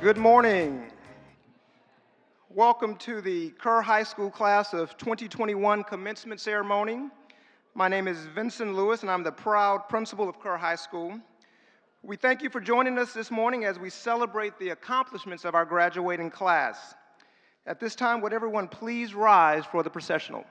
Good morning. Welcome to the Kerr High School class of 2021 commencement ceremony. My name is Vincent Lewis, and I'm the proud principal of Kerr High School. We thank you for joining us this morning as we celebrate the accomplishments of our graduating class. At this time, would everyone please rise for the processional?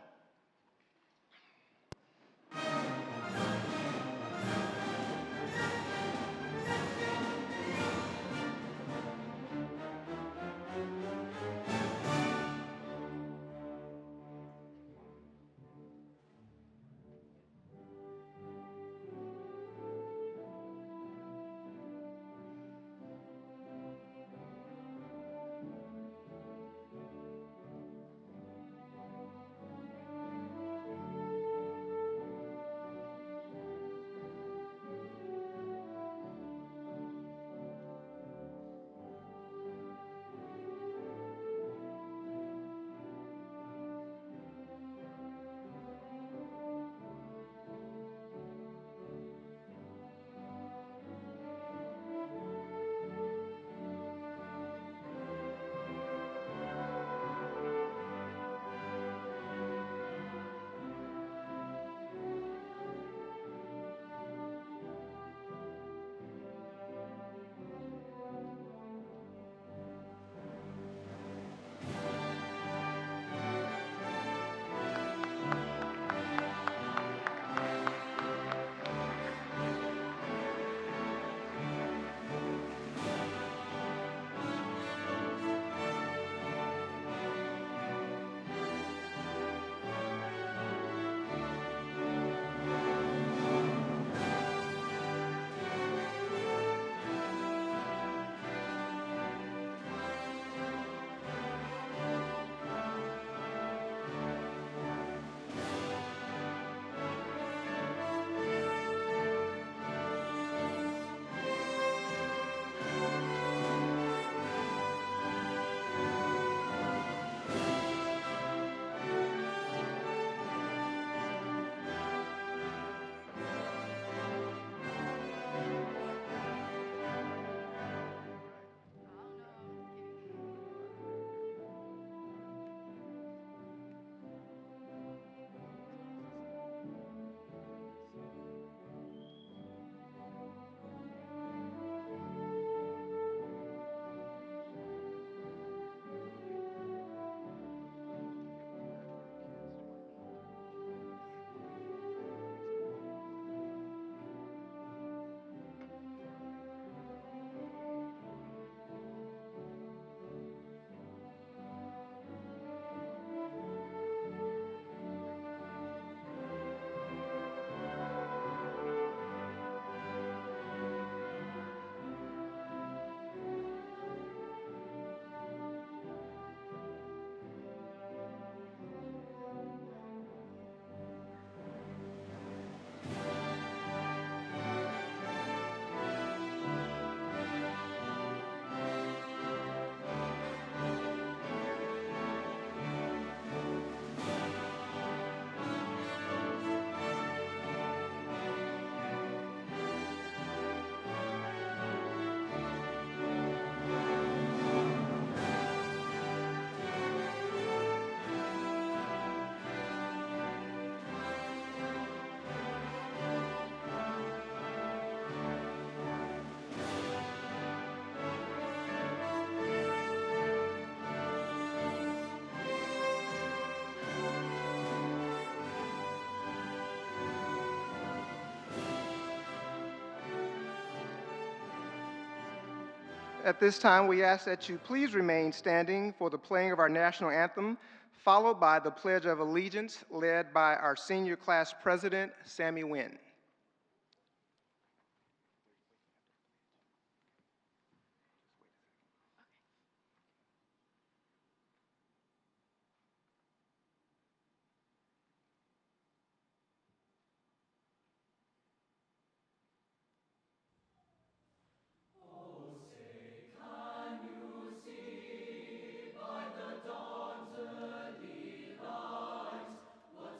At this time, we ask that you please remain standing for the playing of our national anthem, followed by the Pledge of Allegiance led by our senior class president, Sammy Wynn.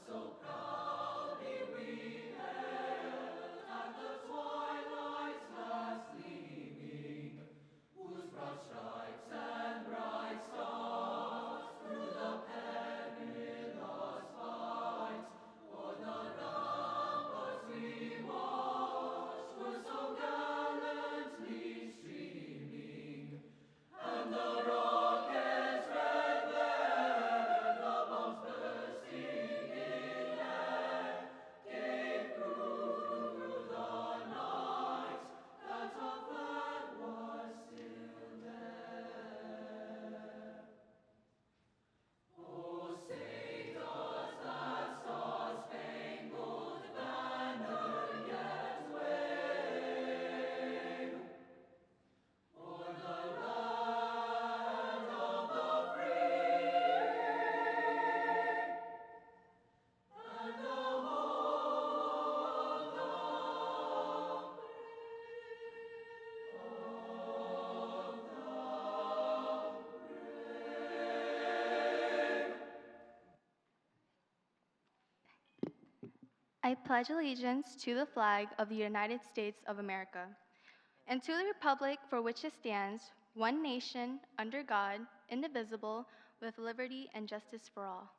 So proudly we I pledge allegiance to the flag of the United States of America and to the republic for which it stands, one nation, under God, indivisible, with liberty and justice for all.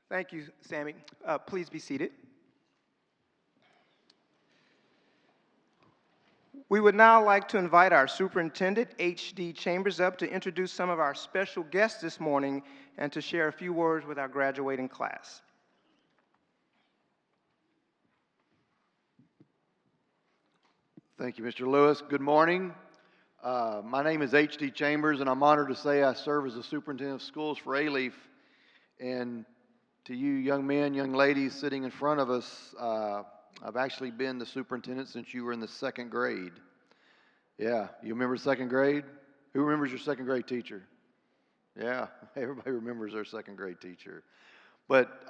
Thank you, Sammy. Please be seated. We would now like to invite our Superintendent, H.D. Chambers, up to introduce some of our special guests this morning and to share a few words with our graduating class. Thank you, Mr. Lewis. Good morning. My name is H.D. Chambers, and I'm honored to say I serve as the Superintendent of Schools for A-Leaf. And to you young men, young ladies sitting in front of us, I've actually been the superintendent since you were in the second grade. Yeah, you remember second grade? Who remembers your second grade teacher? Yeah, everybody remembers their second grade teacher. But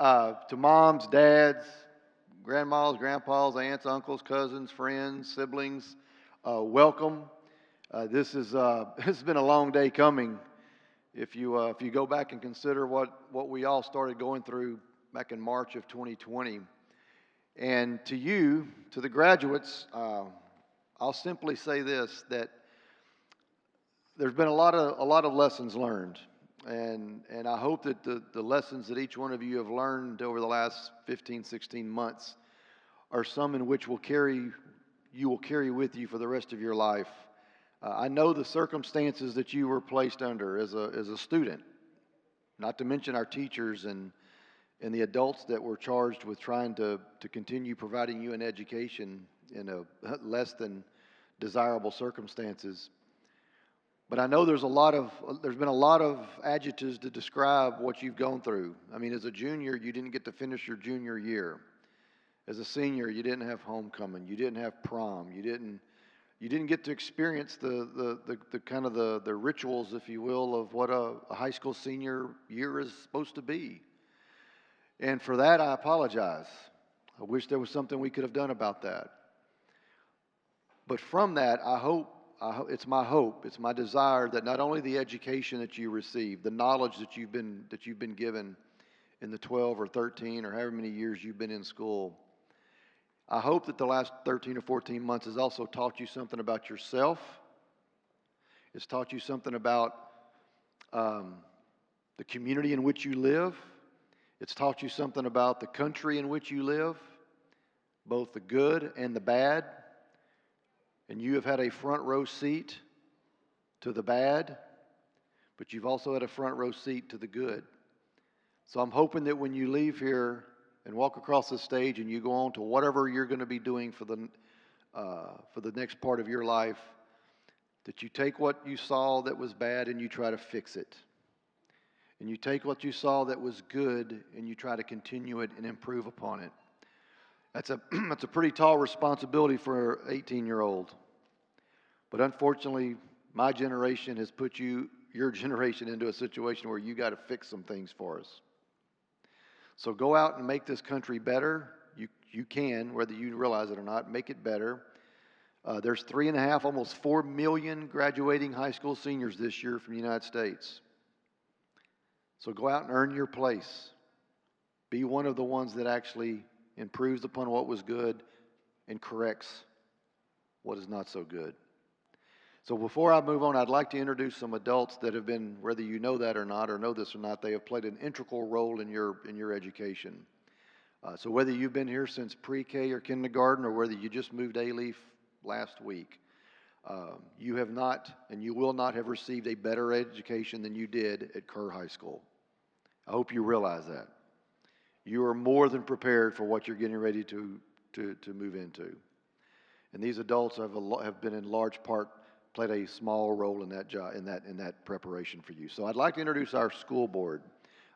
to moms, dads, grandmas, grandpas, aunts, uncles, cousins, friends, siblings, welcome. This has been a long day coming. If you go back and consider what we all started going through back in March of 2020, and to you, to the graduates, I'll simply say this: that there's been a lot of lessons learned, and I hope that the lessons that each one of you have learned over the last 15, 16 months are some in which you will carry with you for the rest of your life. I know the circumstances that you were placed under as a student, not to mention our teachers and the adults that were charged with trying to continue providing you an education in a less than desirable circumstances. But I know there's been a lot of adjectives to describe what you've gone through. I mean, as a junior, you didn't get to finish your junior year. As a senior, you didn't have homecoming. You didn't have prom. You didn't get to experience the kind of the rituals, if you will, of what a high school senior year is supposed to be. And for that, I apologize. I wish there was something we could have done about that. But from that, it's my hope, it's my desire that not only the education that you receive, the knowledge that you've been given in the 12 or 13 or however many years you've been in school, I hope that the last 13 or 14 months has also taught you something about yourself. It's taught you something about the community in which you live. It's taught you something about the country in which you live, both the good and the bad. And you have had a front row seat to the bad, but you've also had a front row seat to the good. So I'm hoping that when you leave here and walk across the stage and you go on to whatever you're going to be doing for the next part of your life, that you take what you saw that was bad and you try to fix it. And you take what you saw that was good and you try to continue it and improve upon it. That's a pretty tall responsibility for an 18-year-old. But unfortunately, my generation has put your generation into a situation where you got to fix some things for us. So go out and make this country better. You can, whether you realize it or not, make it better. There's 3.5, almost 4 million graduating high school seniors this year from the United States. So go out and earn your place. Be one of the ones that actually improves upon what was good and corrects what is not so good. So before I move on, I'd like to introduce some adults that have been, whether you know that or not, or know this or not, they have played an integral role in your education. So whether you've been here since pre-K or kindergarten, or whether you just moved A-Leaf last week, you have not and you will not have received a better education than you did at Kerr High School. I hope you realize that. You are more than prepared for what you're getting ready to move into. And these adults have been in large part played a small role in that job, in that preparation for you. So I'd like to introduce our school board.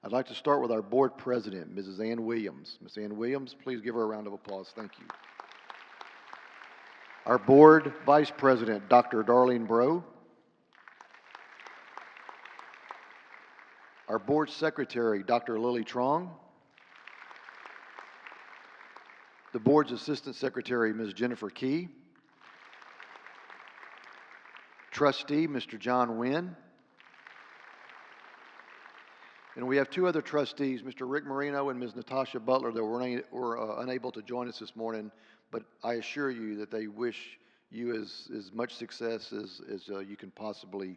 I'd like to start with our board president, Mrs. Ann Williams. Ms. Ann Williams, please give her a round of applause. Thank you. Our board vice president, Dr. Darlene Bro. Our board secretary, Dr. Lily Trong. The board's assistant secretary, Ms. Jennifer Key. Trustee, Mr. John Wynn. And we have two other trustees, Mr. Rick Marino and Ms. Natasha Butler, that were unable to join us this morning, but I assure you that they wish you as much success as you can possibly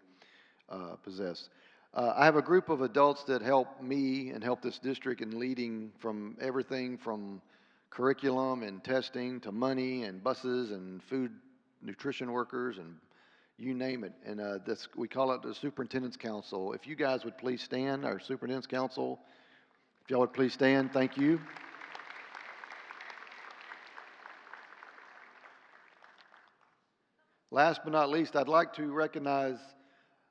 possess. I have a group of adults that help me and help this district in leading from everything from curriculum and testing to money and buses and food nutrition workers and you name it. And we call it the Superintendent's Council. If you guys would please stand, our Superintendent's Council, if y'all would please stand, thank you. Last but not least, I'd like to recognize,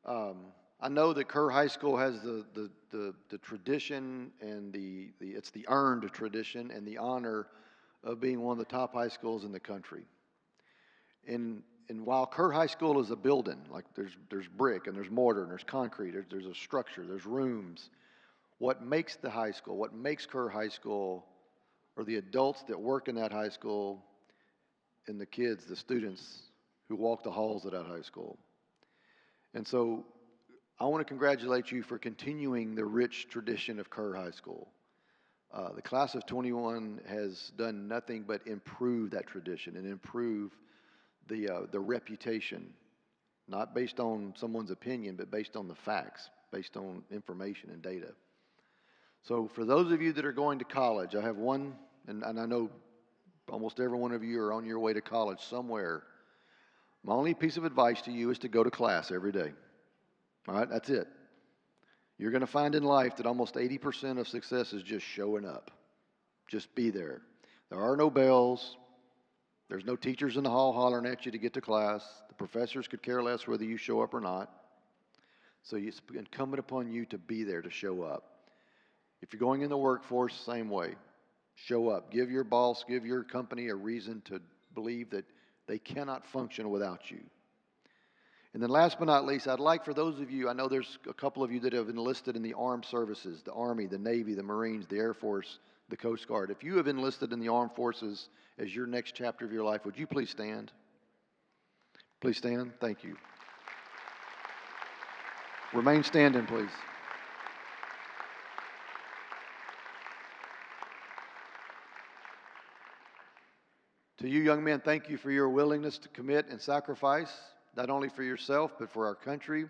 I know that Kerr High School has the tradition and it's the earned tradition and the honor of being one of the top high schools in the country. And while Kerr High School is a building, like there's brick and there's mortar and there's concrete, there's a structure, there's rooms, what makes the high school, what makes Kerr High School are the adults that work in that high school and the kids, the students who walk the halls of that high school. And so I want to congratulate you for continuing the rich tradition of Kerr High School. The class of 21 has done nothing but improve that tradition and improve the reputation, not based on someone's opinion, but based on the facts, based on information and data. So for those of you that are going to college, I have one, and I know almost every one of you are on your way to college somewhere. My only piece of advice to you is to go to class every day. All right, that's it. You're going to find in life that almost 80% of success is just showing up. Just be there. There are no bells. There's no teachers in the hall hollering at you to get to class. The professors could care less whether you show up or not. So it's incumbent upon you to be there, to show up. If you're going in the workforce, same way. Show up. Give your boss, give your company a reason to believe that they cannot function without you. And then last but not least, I'd like for those of you, I know there's a couple of you that have enlisted in the armed services, the Army, the Navy, the Marines, the Air Force, the Coast Guard. If you have enlisted in the armed forces as your next chapter of your life, would you please stand? Please stand. Thank you. Remain standing, please. To you young men, thank you for your willingness to commit and sacrifice, not only for yourself, but for our country.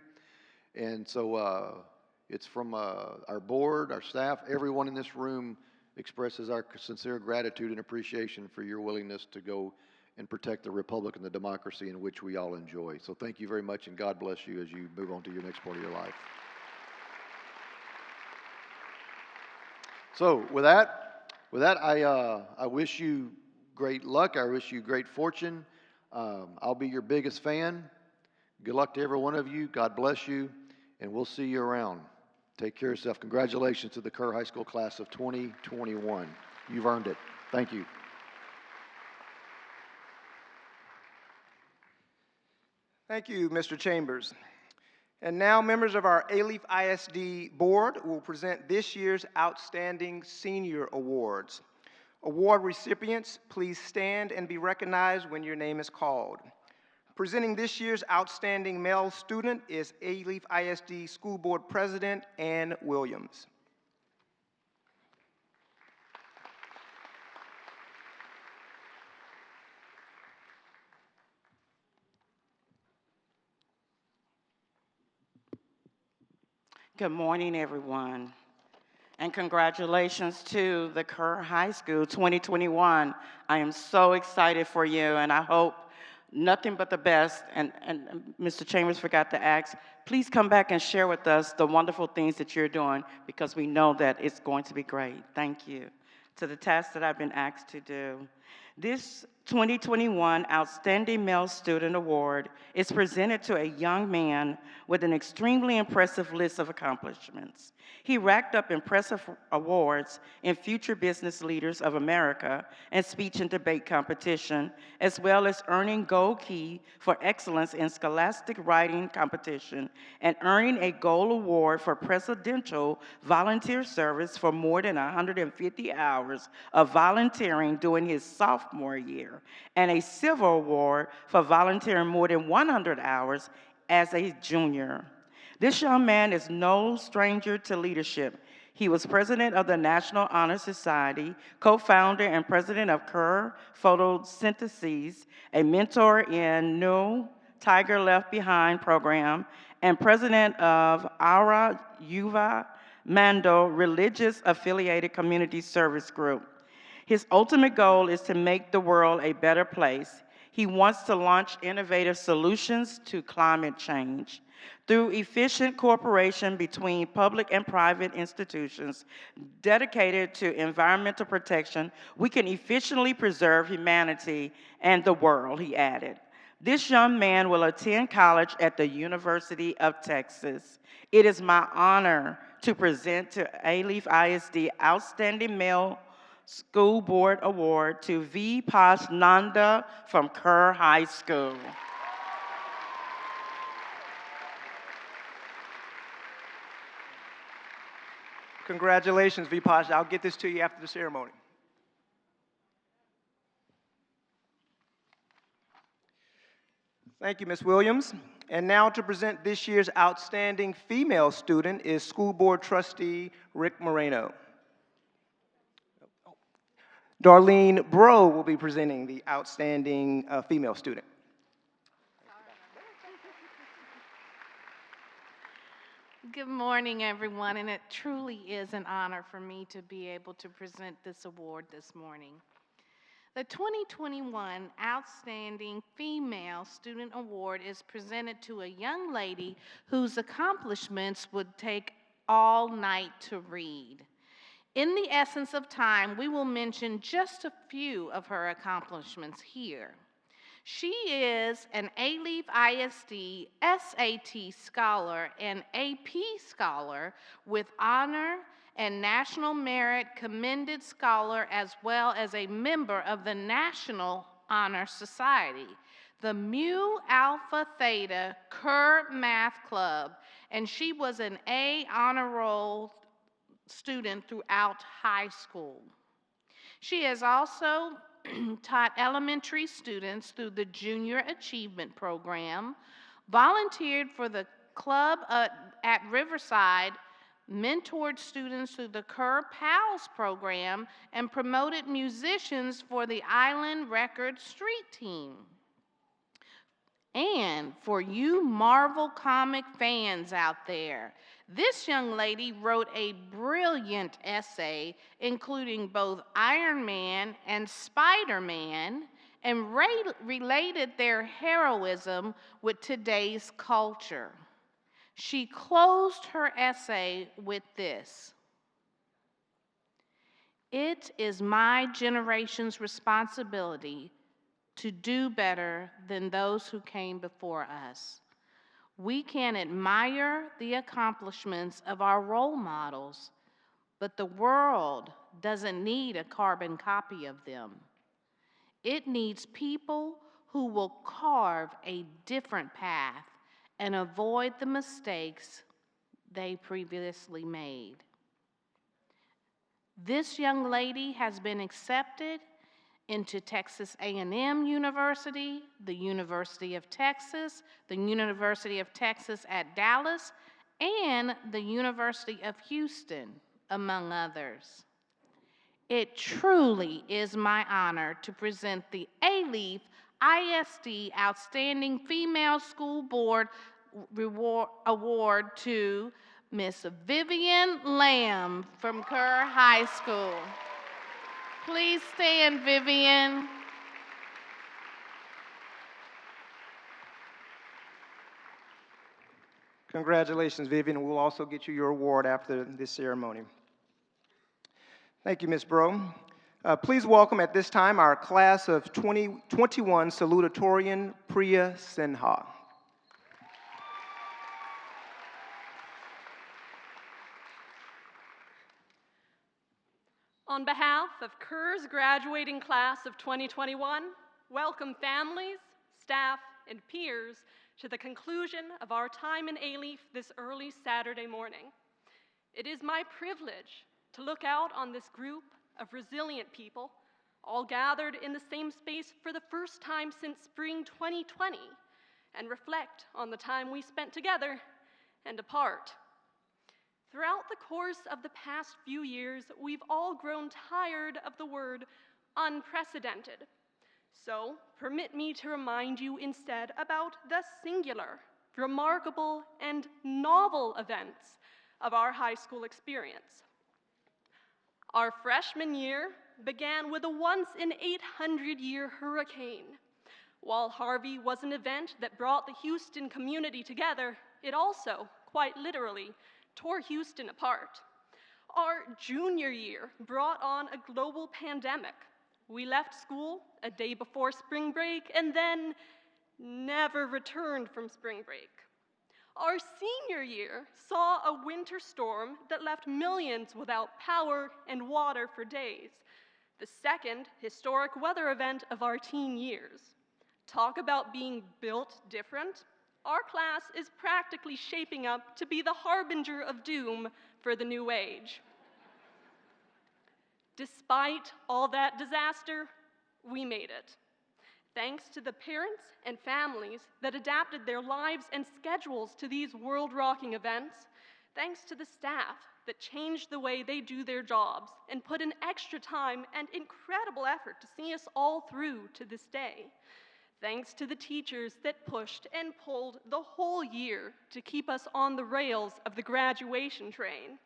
And so it's from our board, our staff, everyone in this room expresses our sincere gratitude and appreciation for your willingness to go and protect the republic and the democracy in which we all enjoy. So thank you very much, and God bless you as you move on to your next part of your life. So with that, I wish you great luck. I wish you great fortune. I'll be your biggest fan. Good luck to every one of you. God bless you, and we'll see you around. Take care of yourself. Congratulations to the Kerr High School class of 2021. You've earned it. Thank you. Thank you, Mr. Chambers. And now members of our Alief ISD board will present this year's Outstanding Senior Awards. Award recipients, please stand and be recognized when your name is called. Presenting this year's Outstanding Male Student is Alief ISD School Board President Ann Williams. Good morning, everyone, and congratulations to the Kerr High School 2021. I am so excited for you, and I hope nothing but the best. And Mr. Chambers forgot to ask, please come back and share with us the wonderful things that you're doing, because we know that it's going to be great. Thank you. To the task that I've been asked to do. This 2021 Outstanding Male Student Award is presented to a young man with an extremely impressive list of accomplishments. He racked up impressive awards in Future Business Leaders of America and speech and debate competition, as well as earning Gold Key for excellence in scholastic writing competition and earning a Gold Award for presidential volunteer service for more than 150 hours of volunteering during his sophomore year, and a Silver Award for volunteering more than 100 hours as a junior. This young man is no stranger to leadership. He was president of the National Honor Society, co-founder and president of Kerr Photosyntheses, a mentor in New Tiger Left Behind program, and president of Aura Yuva Mando Religious Affiliated Community Service Group. His ultimate goal is to make the world a better place. He wants to launch innovative solutions to climate change. Through efficient cooperation between public and private institutions dedicated to environmental protection, we can efficiently preserve humanity and the world, he added. This young man will attend college at the University of Texas. It is my honor to present to Alief ISD Outstanding Male School Board Award to V. Pash Nanda from Kerr High School. Congratulations, Vipash. I'll get this to you after the ceremony. Thank you, Ms. Williams. And now to present this year's outstanding female student is School Board Trustee Rick Moreno. Darlene Bro will be presenting the outstanding female student. Good morning, everyone, and it truly is an honor for me to be able to present this award this morning. The 2021 Outstanding Female Student Award is presented to a young lady whose accomplishments would take all night to read. In the essence of time, we will mention just a few of her accomplishments here. She is an Alief ISD SAT Scholar and AP Scholar with honor and National Merit Commended Scholar, as well as a member of the National Honor Society, the Mu Alpha Theta Kerr Math Club, and she was an A honor roll student throughout high school. She has also taught elementary students through the Junior Achievement Program, volunteered for the club at Riverside, mentored students through the Kerr Pals program, and promoted musicians for the Island Record Street Team. And for you Marvel comic fans out there, this young lady wrote a brilliant essay including both Iron Man and Spider-Man and related their heroism with today's culture. She closed her essay with this: "It is my generation's responsibility to do better than those who came before us. We can admire the accomplishments of our role models, but the world doesn't need a carbon copy of them. It needs people who will carve a different path and avoid the mistakes they previously made." This young lady has been accepted into Texas A&M University, the University of Texas, the University of Texas at Dallas, and the University of Houston, among others. It truly is my honor to present the Alief ISD Outstanding Female School Board Award to Miss Vivian Lamb from Kerr High School. Please stand, Vivian. Congratulations, Vivian. We'll also get you your award after this ceremony. Thank you, Ms. Bro. Please welcome at this time our class of 2021 Salutatorian, Priya Sinha. On behalf of Kerr's graduating class of 2021, welcome families, staff, and peers to the conclusion of our time in Alief this early Saturday morning. It is my privilege to look out on this group of resilient people, all gathered in the same space for the first time since spring 2020, and reflect on the time we spent together and apart. Throughout the course of the past few years, we've all grown tired of the word unprecedented. So, permit me to remind you instead about the singular, remarkable, and novel events of our high school experience. Our freshman year began with a once-in-800-year hurricane. While Harvey was an event that brought the Houston community together, it also, quite literally, tore Houston apart. Our junior year brought on a global pandemic. We left school a day before spring break and then never returned from spring break. Our senior year saw a winter storm that left millions without power and water for days, the second historic weather event of our teen years. Talk about being built different. Our class is practically shaping up to be the harbinger of doom for the new age. Despite all that disaster, we made it. Thanks to the parents and families that adapted their lives and schedules to these world-rocking events, thanks to the staff that changed the way they do their jobs and put in extra time and incredible effort to see us all through to this day, thanks to the teachers that pushed and pulled the whole year to keep us on the rails of the graduation train.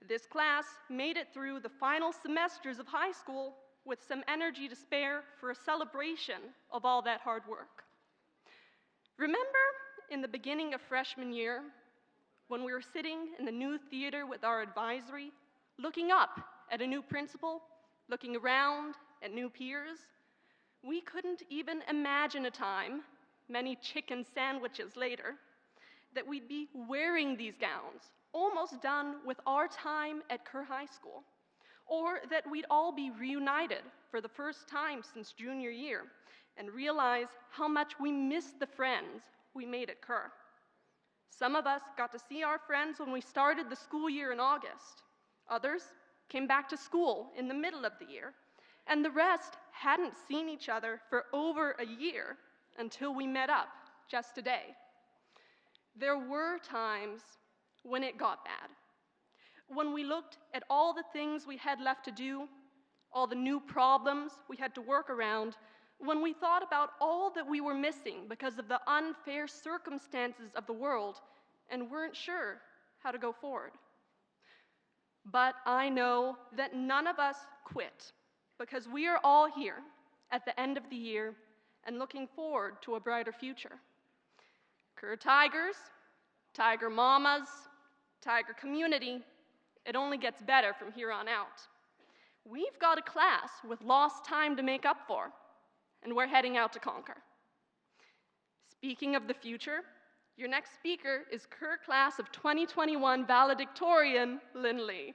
This class made it through the final semesters of high school with some energy to spare for a celebration of all that hard work. Remember in the beginning of freshman year, when we were sitting in the new theater with our advisory, looking up at a new principal, looking around at new peers? We couldn't even imagine a time, many chicken sandwiches later, that we'd be wearing these gowns, almost done with our time at Kerr High School, or that we'd all be reunited for the first time since junior year and realize how much we missed the friends we made at Kerr. Some of us got to see our friends when we started the school year in August. Others came back to school in the middle of the year, and the rest hadn't seen each other for over a year until we met up just today. There were times when it got bad, when we looked at all the things we had left to do, all the new problems we had to work around, when we thought about all that we were missing because of the unfair circumstances of the world and weren't sure how to go forward. But I know that none of us quit because we are all here at the end of the year and looking forward to a brighter future. Kerr Tigers, Tiger Mamas, Tiger community, it only gets better from here on out. We've got a class with lost time to make up for, and we're heading out to conquer. Speaking of the future, your next speaker is Kerr Class of 2021 Valedictorian, Lynn Lee.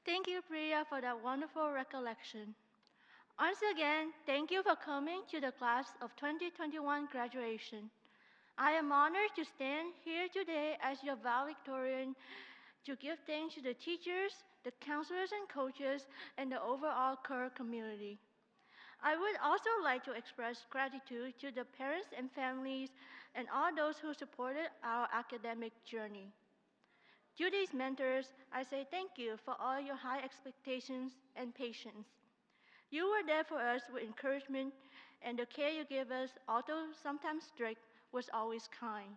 Thank you, Priya, for that wonderful recollection. Once again, thank you for coming to the class of 2021 graduation. I am honored to stand here today as your valedictorian to give thanks to the teachers, the counselors and coaches, and the overall Kerr community. I would also like to express gratitude to the parents and families and all those who supported our academic journey. To these mentors, I say thank you for all your high expectations and patience. You were there for us with encouragement, and the care you gave us, although sometimes strict, was always kind.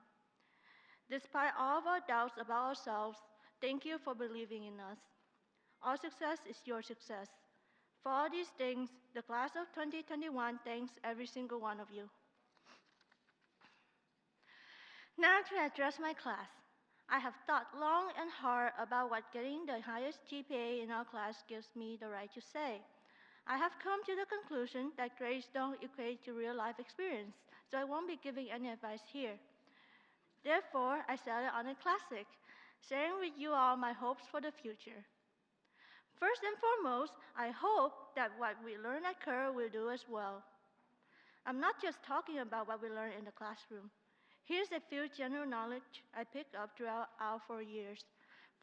Despite all of our doubts about ourselves, thank you for believing in us. Our success is your success. For all these things, the class of 2021 thanks every single one of you. Now to address my class. I have thought long and hard about what getting the highest GPA in our class gives me the right to say. I have come to the conclusion that grades don't equate to real life experience, so I won't be giving any advice here. Therefore, I settled on a classic, sharing with you all my hopes for the future. First and foremost, I hope that what we learn at Kerr will do as well. I'm not just talking about what we learn in the classroom. Here's a few general knowledge I picked up throughout our 4 years.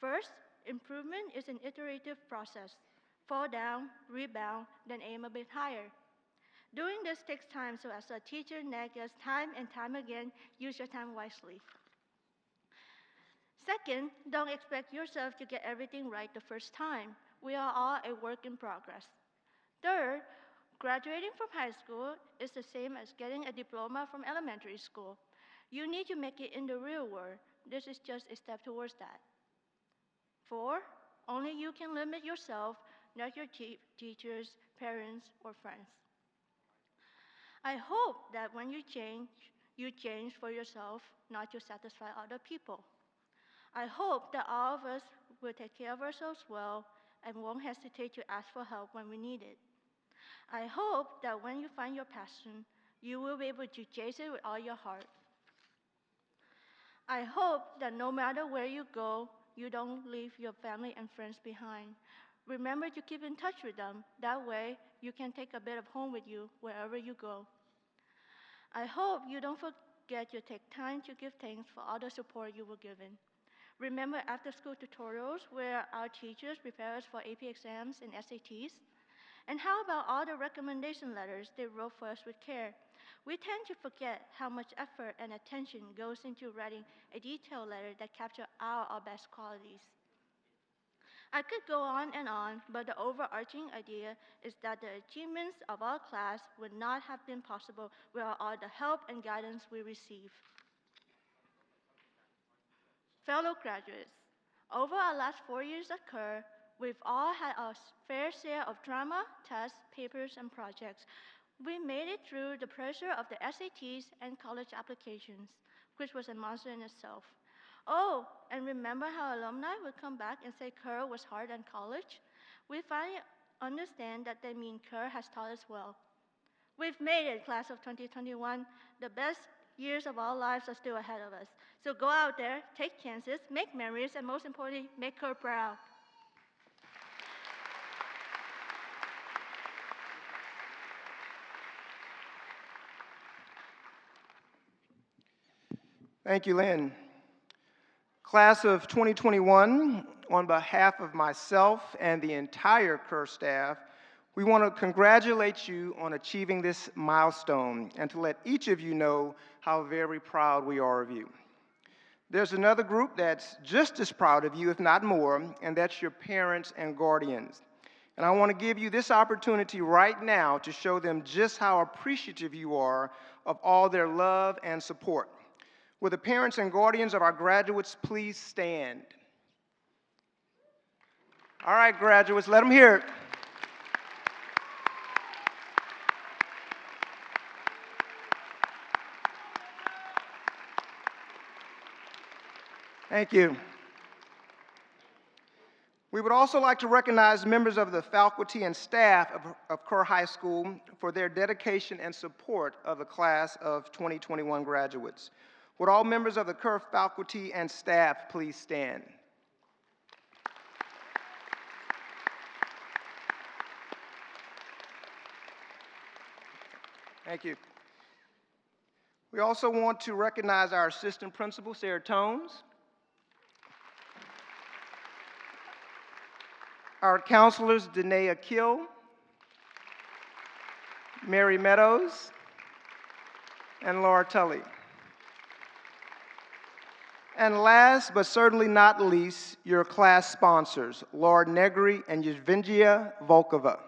First, improvement is an iterative process. Fall down, rebound, then aim a bit higher. Doing this takes time, so as a teacher nags us time and time again, use your time wisely. Second, don't expect yourself to get everything right the first time. We are all a work in progress. Third, graduating from high school is the same as getting a diploma from elementary school. You need to make it in the real world. This is just a step towards that. Four, only you can limit yourself, not your teachers, parents, or friends. I hope that when you change for yourself, not to satisfy other people. I hope that all of us will take care of ourselves well and won't hesitate to ask for help when we need it. I hope that when you find your passion, you will be able to chase it with all your heart. I hope that no matter where you go, you don't leave your family and friends behind. Remember to keep in touch with them. That way, you can take a bit of home with you wherever you go. I hope you don't forget to take time to give thanks for all the support you were given. Remember after-school tutorials where our teachers prepare us for AP exams and SATs? And how about all the recommendation letters they wrote for us with care? We tend to forget how much effort and attention goes into writing a detailed letter that captures our best qualities. I could go on, but the overarching idea is that the achievements of our class would not have been possible without all the help and guidance we receive. Fellow graduates, over our last 4 years at Kerr, we've all had our fair share of drama, tests, papers, and projects. We made it through the pressure of the SATs and college applications, which was a monster in itself. Oh, and remember how alumni would come back and say Kerr was hard than college? We finally understand that they mean Kerr has taught us well. We've made it, class of 2021. The best years of our lives are still ahead of us. So go out there, take chances, make memories, and most importantly, make Kerr proud. Thank you, Lynn. Class of 2021, on behalf of myself and the entire Kerr staff, we want to congratulate you on achieving this milestone and to let each of you know how very proud we are of you. There's another group that's just as proud of you, if not more, and that's your parents and guardians. And I want to give you this opportunity right now to show them just how appreciative you are of all their love and support. Will the parents and guardians of our graduates please stand? All right, graduates, let them hear it. Thank you. We would also like to recognize members of the faculty and staff of Kerr High School for their dedication and support of the class of 2021 graduates. Would all members of the Kerr faculty and staff please stand? Thank you. We also want to recognize our assistant principal, Sarah Tones, our counselors, Danae Akil, Mary Meadows, and Laura Tully. And last but certainly not least, your class sponsors, Laura Negri and Yevgenija Volkova.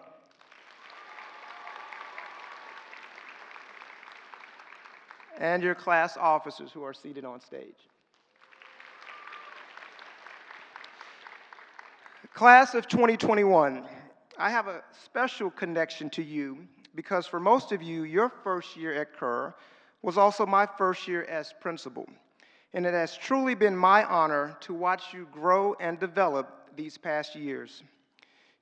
And your class officers who are seated on stage. Class of 2021, I have a special connection to you because for most of you, your first year at Kerr was also my first year as principal. And it has truly been my honor to watch you grow and develop these past years.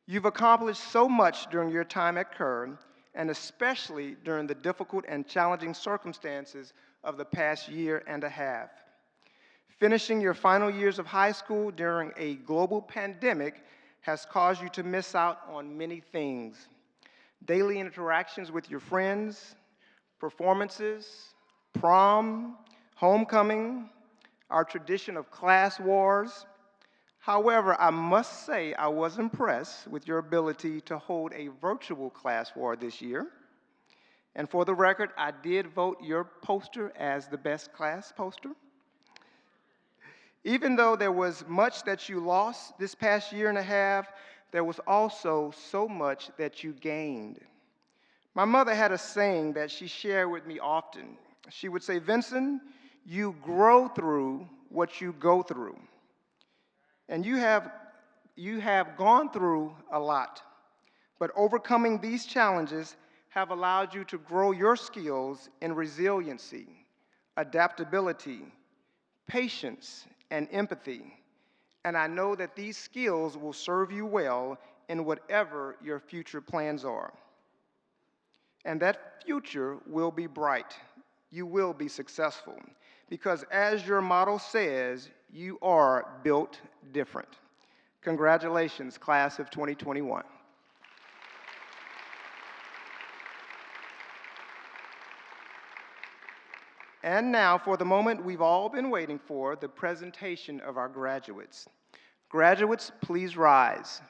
You've accomplished so much during your time at Kerr, and especially during the difficult and challenging circumstances of the past year and a half. Finishing your final years of high school during a global pandemic has caused you to miss out on many things. Daily interactions with your friends, performances, prom, homecoming, our tradition of class wars. However, I must say I was impressed with your ability to hold a virtual class war this year. And for the record, I did vote your poster as the best class poster. Even though there was much that you lost this past year and a half, there was also so much that you gained. My mother had a saying that she shared with me often. She would say, Vincent, you grow through what you go through. And you have gone through a lot, but overcoming these challenges have allowed you to grow your skills in resiliency, adaptability, patience, and empathy. And I know that these skills will serve you well in whatever your future plans are. And that future will be bright. You will be successful. Because as your motto says, you are built different. Congratulations, class of 2021. And now, for the moment we've all been waiting for, the presentation of our graduates. Graduates, please rise.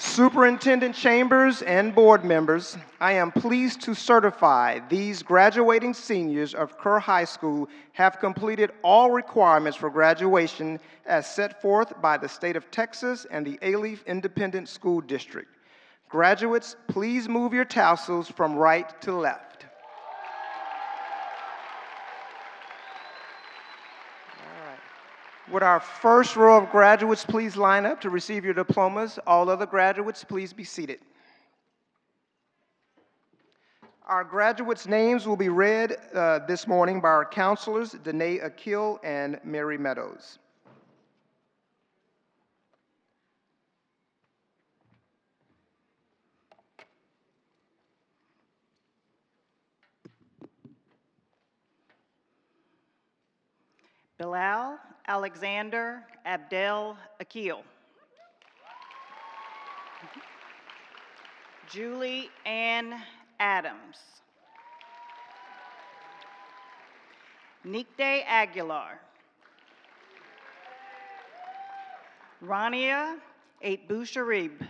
Superintendent Chambers and board members, I am pleased to certify these graduating seniors of Kerr High School have completed all requirements for graduation as set forth by the state of Texas and the Alief Independent School District. Graduates, please move your tassels from right to left. Would our first row of graduates please line up to receive your diplomas? All other graduates, please be seated. Our graduates' names will be read this morning by our counselors, Danae Akil and Mary Meadows. Bilal Alexander Abdel Akil. Julie Ann Adams. Nikde Aguilar. Rania Aitbusharib.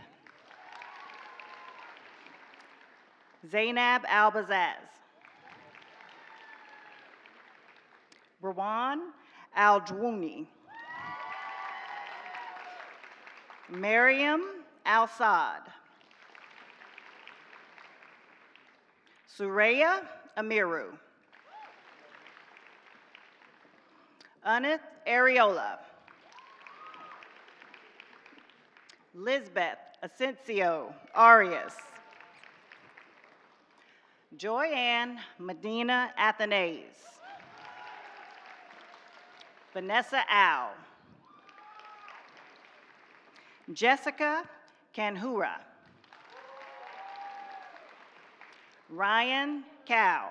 Zainab Albazaz. Rawan Al-Dwouni. Mariam Al-Sad. Suraya Amiru. Anith Ariola. Lisbeth Asensio Arias. Joyanne Medina Athanase. Vanessa Al. Jessica Kanhura. Ryan Cow.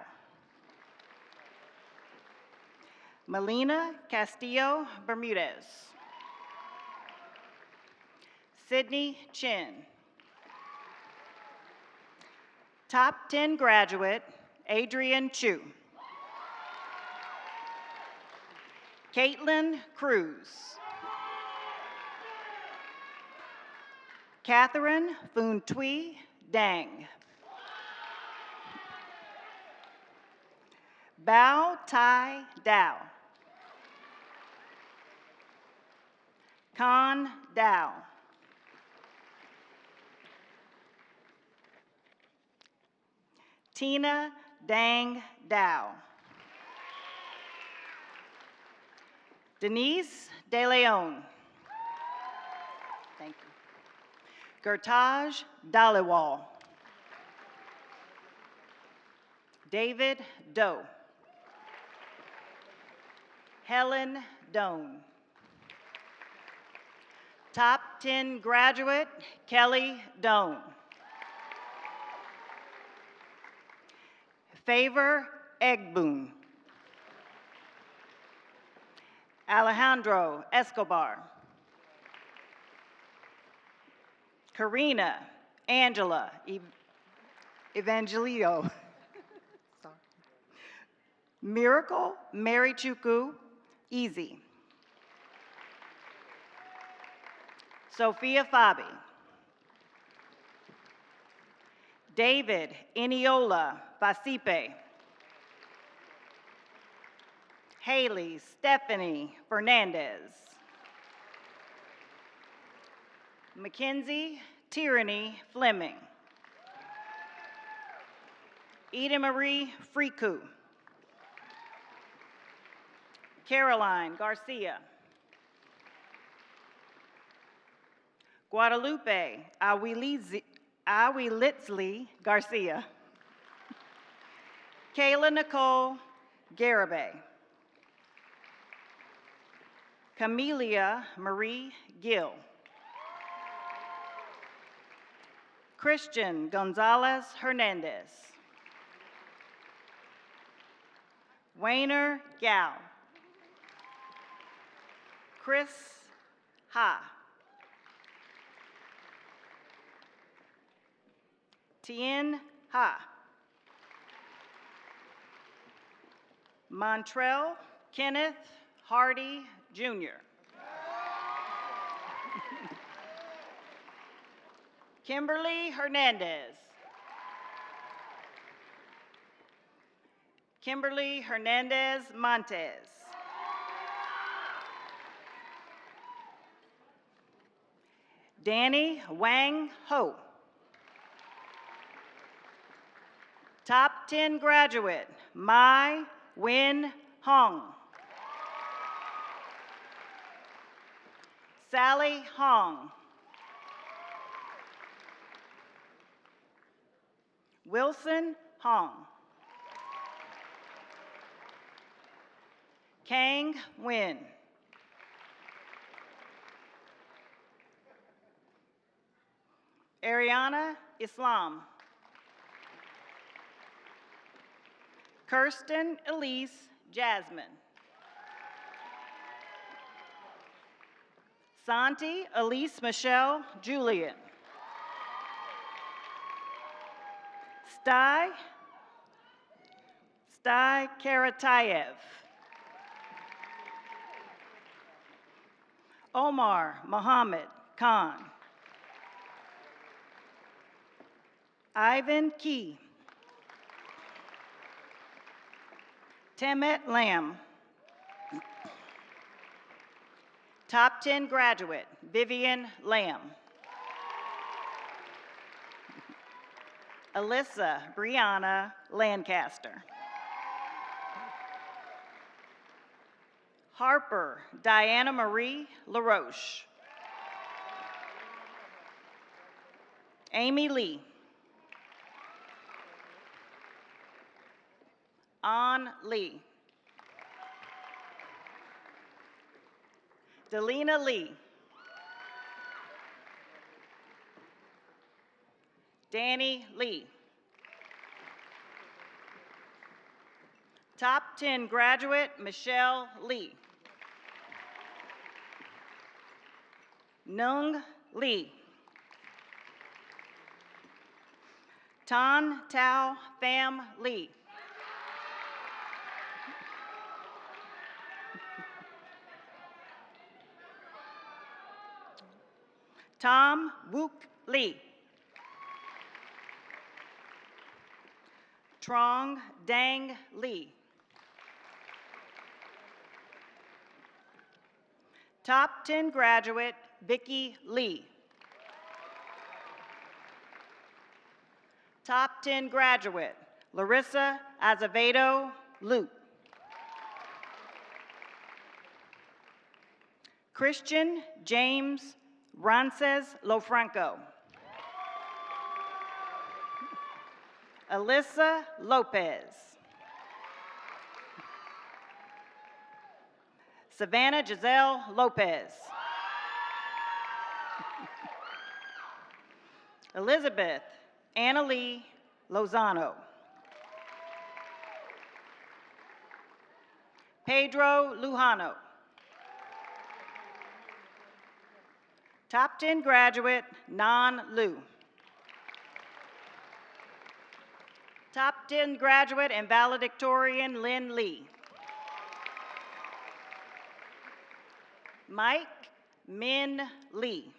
Melina Castillo Bermudez. Sydney Chin. Top 10 graduate, Adrian Chu. Caitlin Cruz. Catherine Phoon Thuy Dang. Bao Tai Dao. Khan Dao. Tina Dang Dao. Denise De Leon. Thank you. Gurtaj Daliwal. David Doe. Helen Doan. Top 10 graduate, Kelly Doan. Favor Egboon. Alejandro Escobar. Karina Angela Evangelio. Sorry. Miracle Mary Chuku Easy. Sophia Fabi. David Eniola Fasipe. Haley Stephanie Fernandez. Mackenzie Tyranny Fleming. Eda Marie Friku. Caroline Garcia. Guadalupe Awilitzli Garcia. Kayla Nicole Garibay. Camelia Marie Gill. Christian Gonzalez Hernandez. Wayner Gao. Chris Ha. Tien Ha. Montrell Kenneth Hardy, Jr. Kimberly Hernandez. Kimberly Hernandez Montes. Danny Wang Ho. Top 10 graduate, Mai Win Hong. Sally Hong. Wilson Hong. Kang Win. Ariana Islam. Kirsten Elise Jasmine. Santi Elise Michelle Julian. Sty Karatayev. Omar Mohammed Khan. Ivan Key. Temet Lamb. Top 10 graduate, Vivian Lamb. Alyssa Brianna Lancaster. Harper Diana Marie LaRoche. Amy Lee. An Lee. Delina Lee. Danny Lee. Top 10 graduate, Michelle Lee. Nung Lee. Tan Tao Pham Lee. Tom Wook Lee. Trong Dang Lee. Top 10 graduate, Vicky Lee. Top 10 graduate, Larissa Azevedo Luke. Christian James Rances Lofranco. Alyssa Lopez. Savannah Giselle Lopez. Elizabeth Annalie Lozano. Pedro Lujano. Top 10 graduate, Nan Liu. Top 10 graduate and valedictorian, Lynn Lee. Mike Min Lee.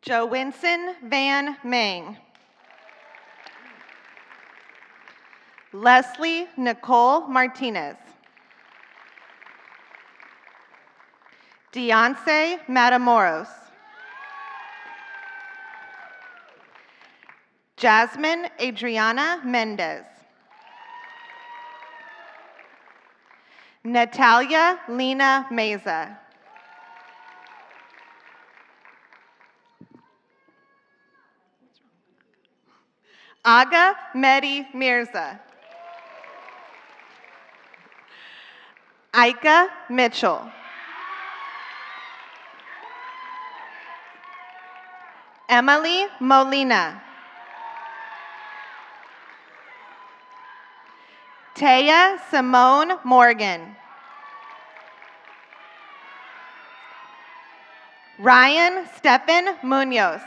Jowinson Van Mang. Leslie Nicole Martinez. Deonce Matamoros. Jasmine Adriana Mendez. Natalia Lena Meza. Aga Mehdi Mirza. Ika Mitchell. Emily Molina. Taya Simone Morgan. Ryan Stephen Munoz.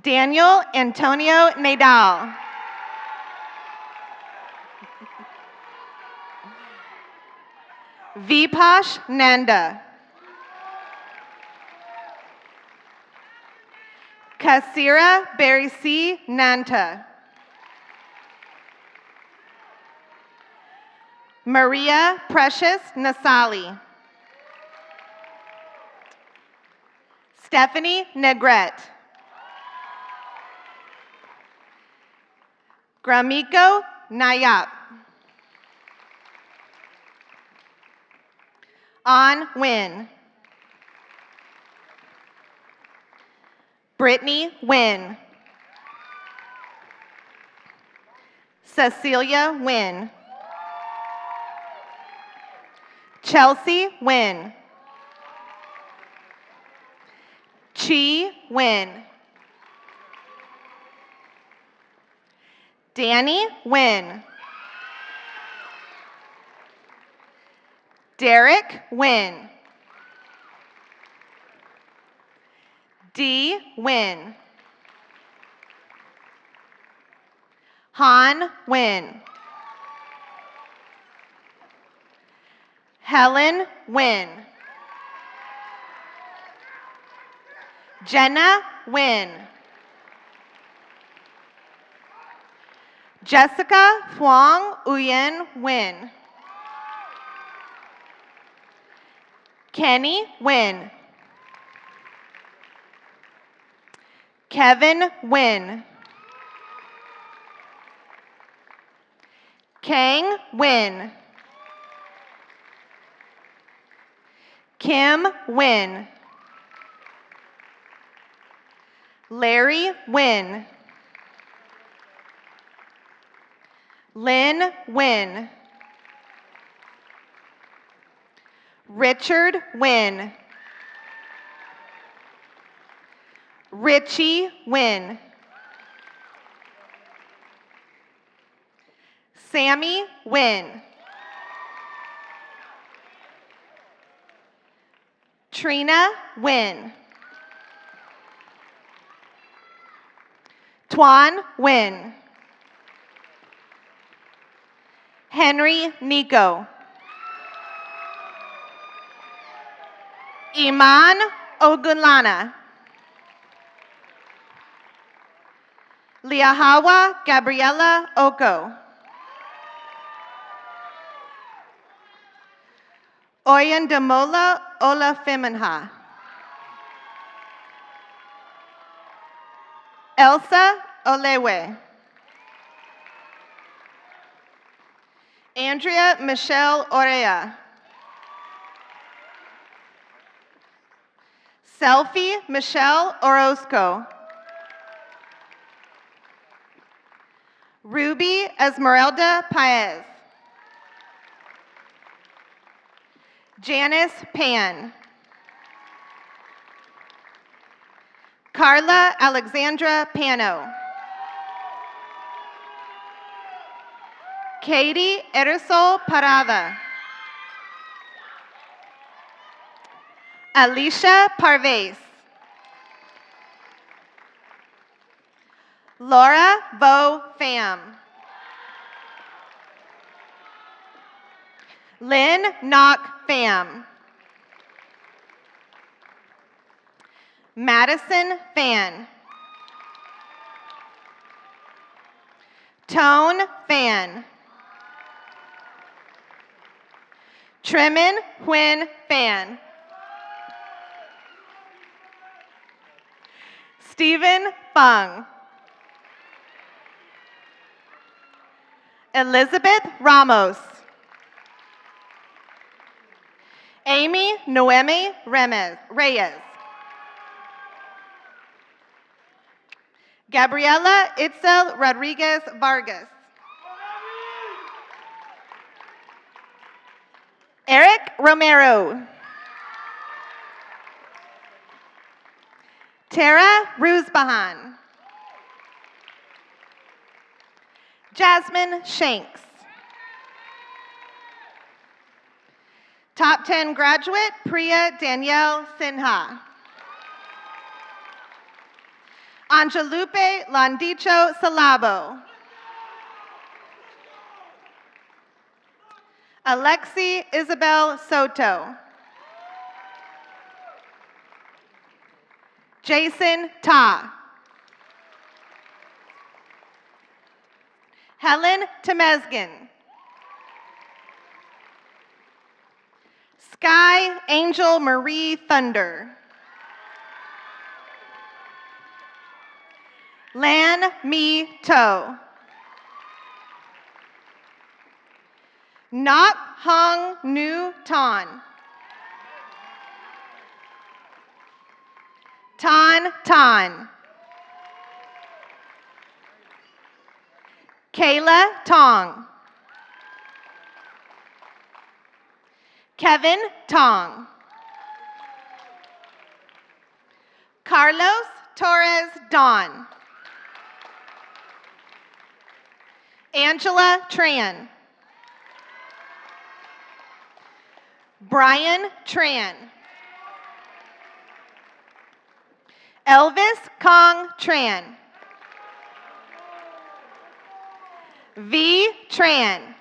Daniel Antonio Nadal. Vipash Nanda. Kasira Barisi Nanta. Maria Precious Nasali. Stephanie Negrete. Gramiko Nayap. An Win. Brittany Wynn. Cecilia Wynn. Chelsea Wynn. Chi Wynn. Danny Wynn. Derek Wynn. Dee Wynn. Han Wynn. Helen Wynn. Jenna Wynn. Jessica Huang Uyen Wynn. Kenny Wynn. Kevin Wynn. Kang Wynn. Kim Wynn. Larry Wynn. Lynn Wynn. Richard Wynn. Richie Wynn. Sammy Wynn. Trina Wynn. Twan Wynn. Henry Nico. Iman Ogunlana. Liahawa Gabriela Oko. Oyandamola Olafeminha. Elsa Olewe. Andrea Michelle Orea. Selfie Michelle Orozco. Ruby Esmeralda Paez. Janice Pan. Carla Alexandra Pano. Katie Ersol Parada. Alicia Parves. Laura Vo Pham. Lynn Knock Pham. Madison Fan. Tone Fan. Trimin Huynh Fan. Stephen Fung. Elizabeth Ramos. Amy Noemi Reyes. Gabriela Itzel Rodriguez Vargas. Eric Romero. Tara Rusbahan. Jasmine Shanks. Top 10 graduate, Priya Danielle Sinha. Angelupe Landicho Salabo. Alexi Isabel Soto. Jason Ta. Helen Temesgen. Sky Angel Marie Thunder. Lan Mi To. Nok Hong Nu Ton. Ton Ton. Kayla Tong. Kevin Tong. Carlos Torres Don. Angela Tran. Brian Tran. Elvis Kong Tran. V Tran.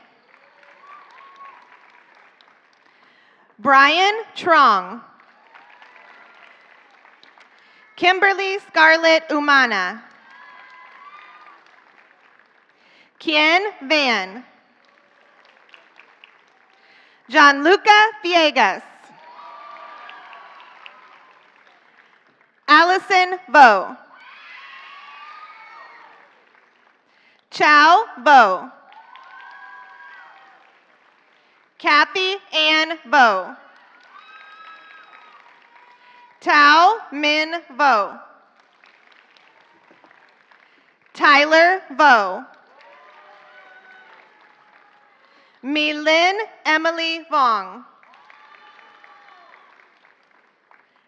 Brian Trong. Kimberly Scarlett Umana. Kien Van. Gianluca Viegas. Allison Vo. Chow Vo. Kathy Ann Vo. Tao Min Vo. Tyler Vo. Milin Emily Vong.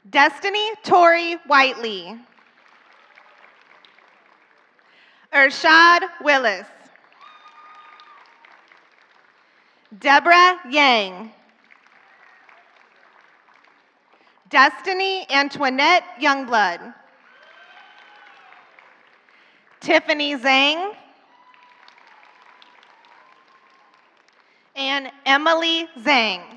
Destiny Tori Whiteley. Urshad Willis. Deborah Yang. Destiny Antoinette Youngblood. Tiffany Zhang. And Emily Zhang.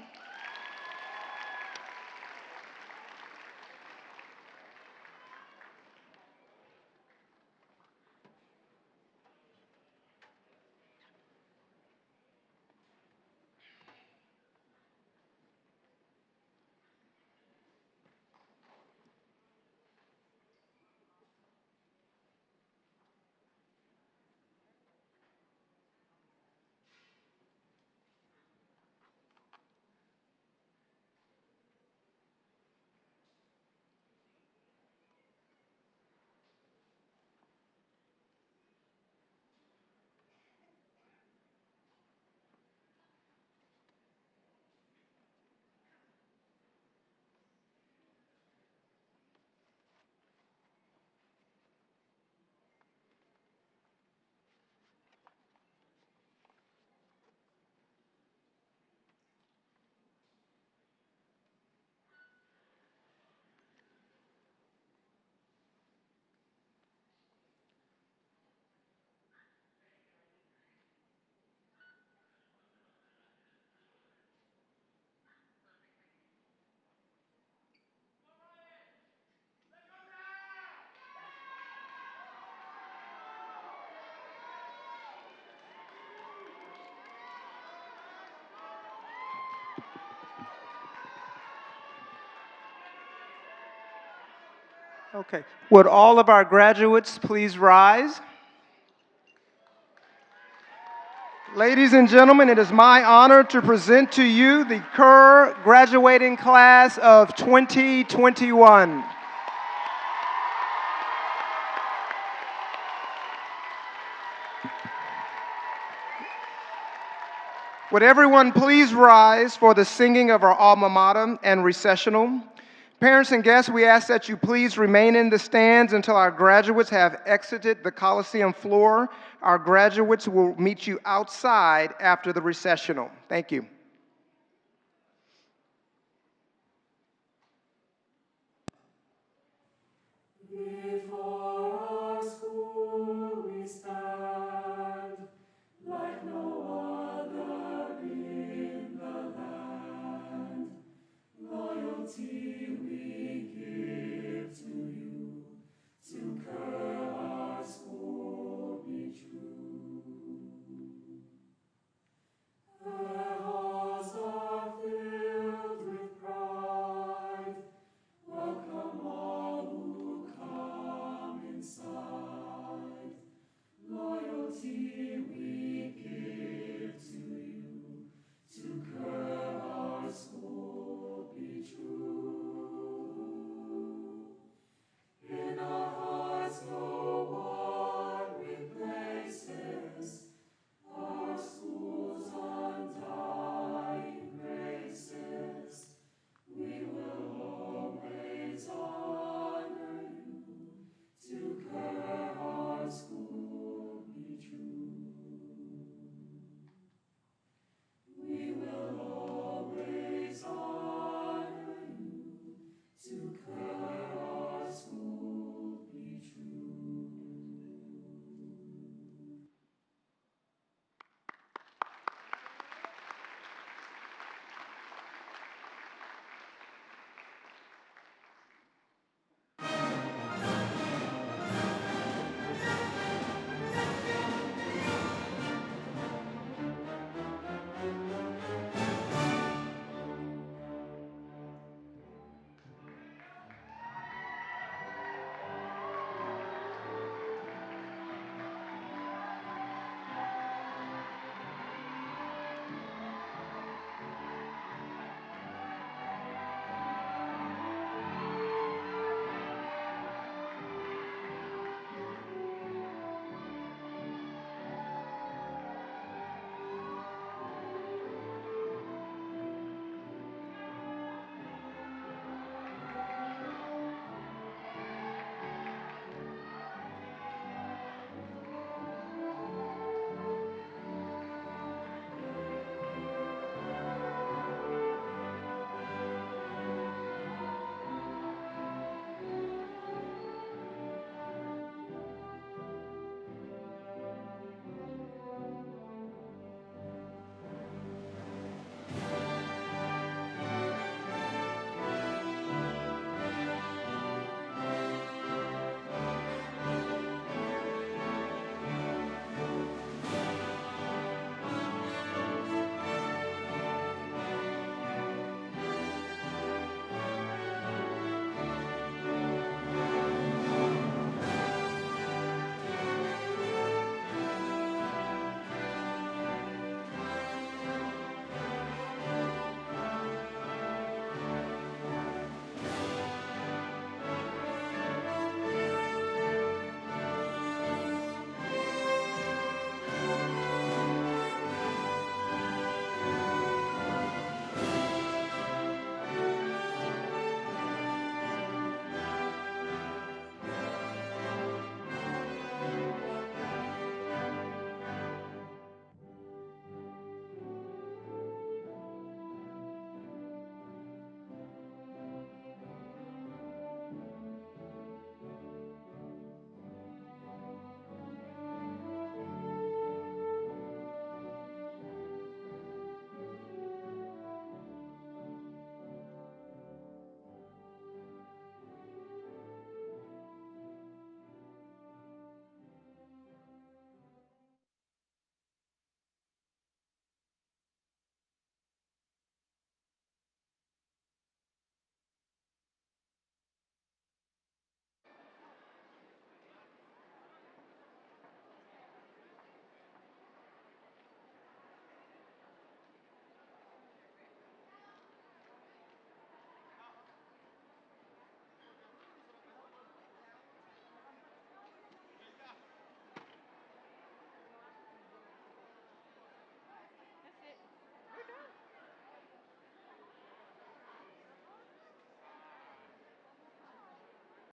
Okay. Would all of our graduates please rise? Ladies and gentlemen, it is my honor to present to you the Kerr graduating class of 2021. Would everyone please rise for the singing of our alma mater and recessional? Parents and guests, we ask that you please remain in the stands until our graduates have exited the Coliseum floor. Our graduates will meet you outside after the recessional. Thank you.